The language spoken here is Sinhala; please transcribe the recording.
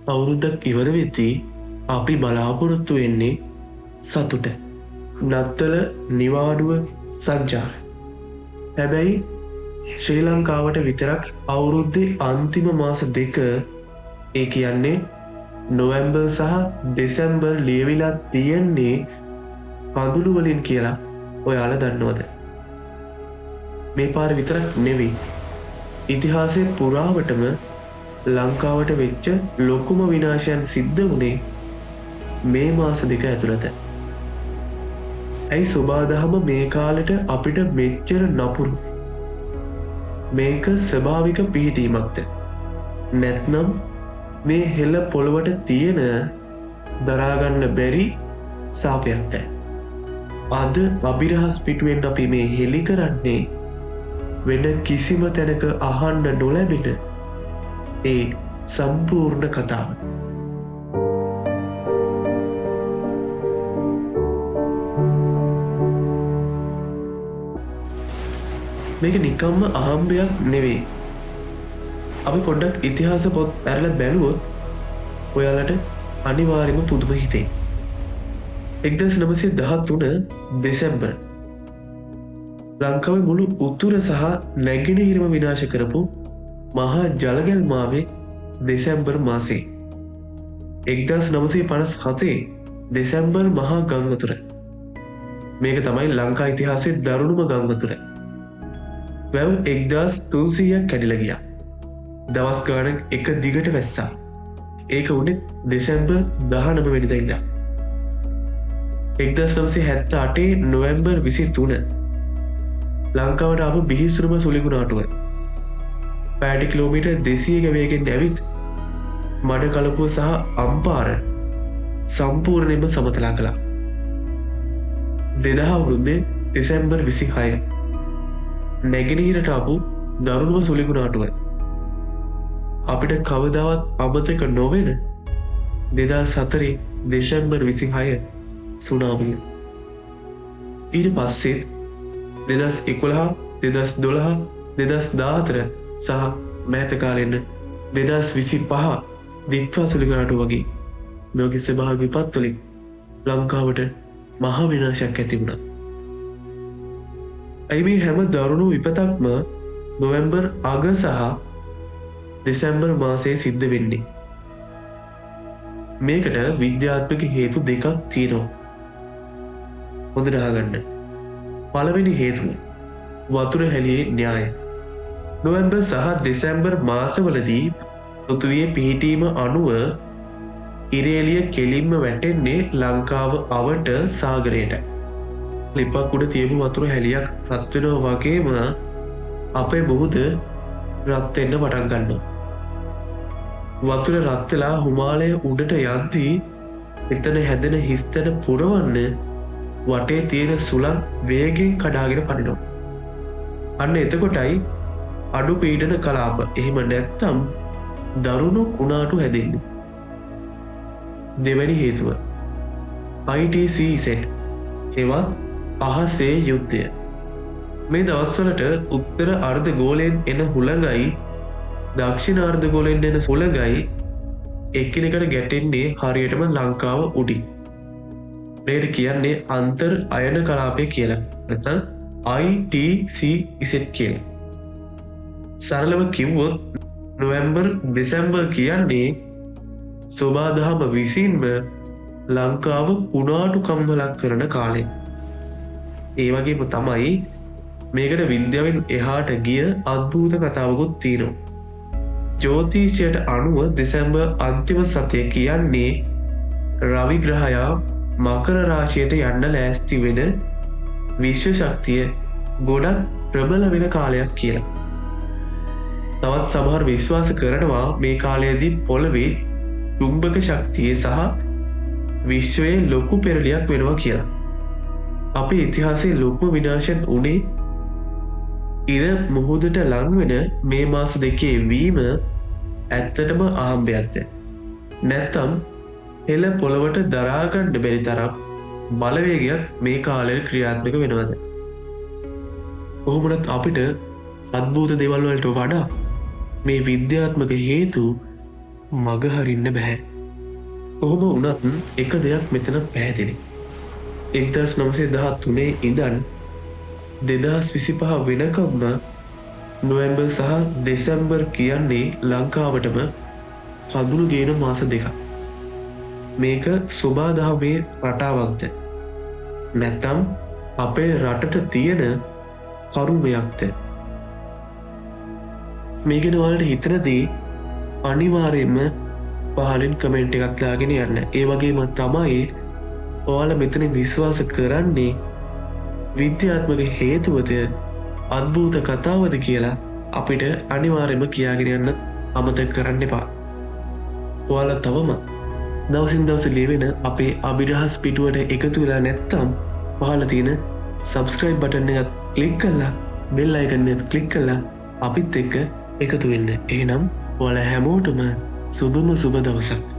අවුරුද්දක් ඉවර වෙද්දී අපි බලාපොරොත්තු වෙන්නේ සතුට. නත්තල නිවාඩුව සංචාර. හැබැයි ශ්‍රී ලංකාවට විතරක් අවුරුද්දේ අන්තිම මාස දෙක ඒ කියන්නේ නොවැම්බර් සහ දෙසැම්බර් ලියවිලා තියෙන්නේ කඳුළු වලින් කියලා ඔයාලා දන්නවද? මේ පාර විතරක් නෙවෙයි. ඉතිහාසයේ පුරාවටම ලංකාවට වෙච්ච ලොකුම විනාශයන් සිද්ධ වුණේ මේ මාස දෙක ඇතුළත. ඇයි සෝබාදහම මේ කාලෙට අපිට මෙච්චර නපුරු? මේක ස්වභාවික පිහිටීමක්ද? නැත්නම් මේ හෙළ පොළවට තියෙන දරාගන්න බැරි සාපයක්ද? අද අභිරහස් පිටුවෙන් අපි මේ හෙළි කරන්නේ වෙන කිසිම තැනක අහන්න නොලැබෙන ඒ සම්පූර්ණ කතාව. මේක නිකම්ම අහම්බයක් නෙවෙයි. අපි පොඩ්ඩක් ඉතිහාස පොත් ඇරලා බැලුවොත් ඔයාලට අනිවාර්යයෙන්ම පුදුම හිතේ. 1913 දෙසැම්බර් ලංකාවේ මුළු උතුර සහ නැගෙනහිරම විනාශ කරපු මහා ජලගැල්මාවේ දෙසැම්බර් මාසේ. 1957 දෙසැම්බර් මහා ගංවතුර. මේක තමයි ලංකා ඉතිහාසයේ දරුණුම ගංවතුර. වැව් 1300ක් කැඩිලා ගියා. දවස් ගානක් එක දිගට වැස්සා. ඒක උනේ දෙසැම්බර් 19 වෙනිදා ඉඳන්. 1978 නොවැම්බර් 23 ලංකාවට ආපු බිහිසුරුම සුලිගුණාටුව. පැයට කිලෝමීටර් 200ක වේගෙන් ඇවිත් මඩ කලපුව සහ අම්පාර සම්පූර්ණයෙන්ම සමතලා කළා. 2000 අවුරුද්දේ දෙසැම්බර් 26 නැගෙනහිරට ආපු දරුණුම සුලිගුණාටුව. අපිට කවදාවත් අමතක නොවෙන 2004 දෙසැම්බර් 26 සුනාමිය. ඊට පස්සේ 2011 2012 2014 සහ මෑත කාලෙන්න 2025 දිත්වා සුලිගුණාටුව වගේ මේගේ ස්වභාවික විපත් වලින් ලංකාවට මහා විනාශයක් ඇති වුණා. ඇයි මේ හැම දරුණු විපතක්ම නොවැම්බර් අග සහ දෙසැම්බර් මාසයේ සිද්ධ වෙන්නේ? මේකට විද්‍යාත්මක හේතු දෙකක් තියෙනවා. හොඳට අහගන්න. පළවෙනි හේතුව වතුර හැලියේ න්‍යාය. නොවැම්බර් සහ දෙසැම්බර් මාසවලදී පෘථිවියේ පිහිටීම අනුව ඉරේලිය කෙලින්ම වැටෙන්නේ ලංකාව අවට සාගරයට. ලිපක් උඩ තියපු වතුර හැලියක් රත් වෙනවා වගේම අපේ මුහුද රත් වෙන්න පටන් ගන්නවා. වතුර රත් වෙලා හිමාලය උඩට යද්දී එතන හැදෙන හිස්තැන පුරවන්න වටේ තියෙන සුළං වේගෙන් කඩාගෙන පනිනවා. අන්න එතකොටයි අඩු පීඩන කලාප එහෙම නැත්තම් දරුණු කුණාටු හැදෙන්නේ. දෙවැනි හේතුව ITC හෙවත් අහසේ යුද්ධය. මේ දවස්වලට උත්තර අර්ධ ගෝලයෙන් එන හුළඟයි දක්ෂිණ අර්ධ ගෝලයෙන් එන හුළඟයි එකිනෙකට ගැටෙන්නේ හරියටම ලංකාව උඩින්. මේකට කියන්නේ අන්තර් අයන කලාපය කියලා. නැත්නම් ITC කියලා. සරලව කිව්වොත් නොවැම්බර් දෙසැම්බර් කියන්නේ සෝබාදහම විසින්ම ලංකාව කුණාටුකම් ලක් කරන කාලය. ඒ වගේම තමයි මේකට විද්‍යාවෙන් එහාට ගිය අද්භූත කතාවකුත් තියෙනවා. ජ්‍යොතිෂයට අනුව දෙසැම්බර් අන්තිම සතිය කියන්නේ රවි ග්‍රහයා මකර රාශියට යන්න ලෑස්ති වෙන විශ්ව ශක්තිය ගොඩක් ප්‍රබල වෙන කාලයක් කියලා. තවත් සමහර විශ්වාස කරනවා මේ කාලයේදී පොළවේ චුම්බක ශක්තිය සහ විශ්වයේ ලොකු පෙරලියක් වෙනවා කියලා. අපේ ඉතිහාසයේ ලොකුම විනාශයන් උනේ ඉර මුහුදට ලං වෙන මේ මාස දෙකේ වීම ඇත්තටම ආම්බයක්ද? නැත්තම් හෙළ පොළවට දරාගන්න බැරි තරම් බලවේගයක් මේ කාලේ ක්‍රියාත්මක වෙනවද? කොහොමවත් අපිට අද්භූත දේවල් වලට වඩා මේ විද්‍යාත්මක හේතු මග හරින්න බැහැ. කොහොම වුණත් එක දෙයක් මෙතන පැහැදිලි. 1913 ඉඳන් 2025 වෙනකම්ම නොවැම්බර් සහ දෙසැම්බර් කියන්නේ ලංකාවටම කඳුළු ගේන මාස දෙකක්. මේක සුබාදහමේ රටාවක්ද නැත්තම් අපේ රටට තියෙන කරුමයක්ද? මේ ගැන ඔයාලට හිතනදී අනිවාර්යයෙන්ම පහලින් කමෙන්ට් එකක් දාගෙන යන්න. ඒ වගේම තමයි ඔයාලා මෙතන විශ්වාස කරන්නේ විද්‍යාත්මක හේතුවද අද්භූත කතාවද කියලා අපිට අනිවාර්යයෙන්ම කියාගෙන යන්න අමතක කරන්න එපා. ඔයාලා තවම දවසින් දවස ලියවෙන අපේ අභිරහස් පිටුවට එකතු වෙලා නැත්තම් පහළ තියෙන සබස්ක්‍රයිබ් බටන් එකත් ක්ලික් කරලා බෙල් අයිකන් එකත් ක්ලික් කරලා අපිත් එක්ක එකතු වෙන්න. එහෙනම් ඔයාලා හැමෝටම සුබම සුබ දවසක්.